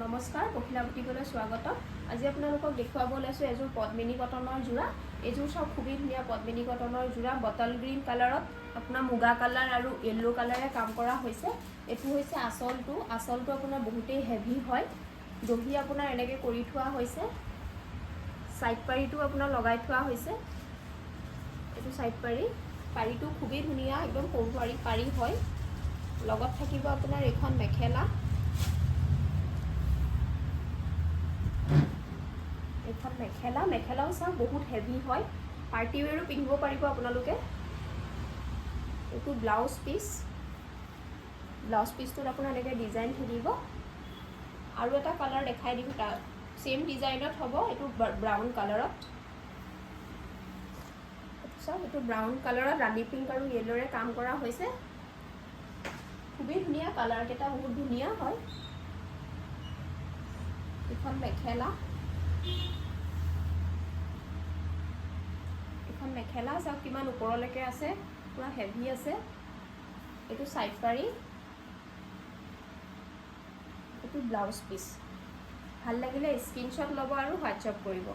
নমস্কাৰ পখিলা বুটিকলৈ স্বাগত। আজি আপোনালোকক দেখুৱাব লৈছোঁ এযোৰ পদ্মিনী কটনৰ যোৰা। এইযোৰ সব খুবেই ধুনীয়া পদ্মিনী কটনৰ যোৰা। বটল গ্ৰীণ কালাৰত আপোনাৰ মুগা কালাৰ আৰু য়েল্লো কালাৰে কাম কৰা হৈছে। এইটো হৈছে আঁচলটো। আঁচলটো আপোনাৰ বহুতেই হেভি হয়। দহি আপোনাৰ এনেকৈ কৰি থোৱা হৈছে। সাইড পাৰিটো আপোনাৰ লগাই থোৱা হৈছে। এইটো সাইড পাৰি। পাৰিটো খুবেই ধুনীয়া, একদম সৰু পাৰি হয়। লগত থাকিব আপোনাৰ এখন মেখেলা। এখন মেখেলাও চাওক বহুত হেভি হয়। পাৰ্টি ৱেৰো পিন্ধিব পাৰিব আপোনালোকে। এইটো ব্লাউজ পিচটোত আপোনাৰ এনেকৈ ডিজাইন থাকিব। আৰু এটা কালাৰ দেখাই দিম, তাৰ সেম ডিজাইনত হ'ব। এইটো ব্ৰাউন কালাৰত চাওক, এইটো ব্ৰাউন কালাৰত ৰাণী পিংক আৰু য়েল্লোৰে কাম কৰা হৈছে। খুবেই ধুনীয়া, কালাৰকেইটা বহুত ধুনীয়া হয়। এখন মেখেলা চাওক কিমান ওপৰলৈকে আছে, পুৰা হেভি আছে। এইটো সাইড পাৰি, এইটো ব্লাউজ পিচ। ভাল লাগিলে স্ক্ৰীনশ্বট ল'ব আৰু হোৱাটছআপ কৰিব।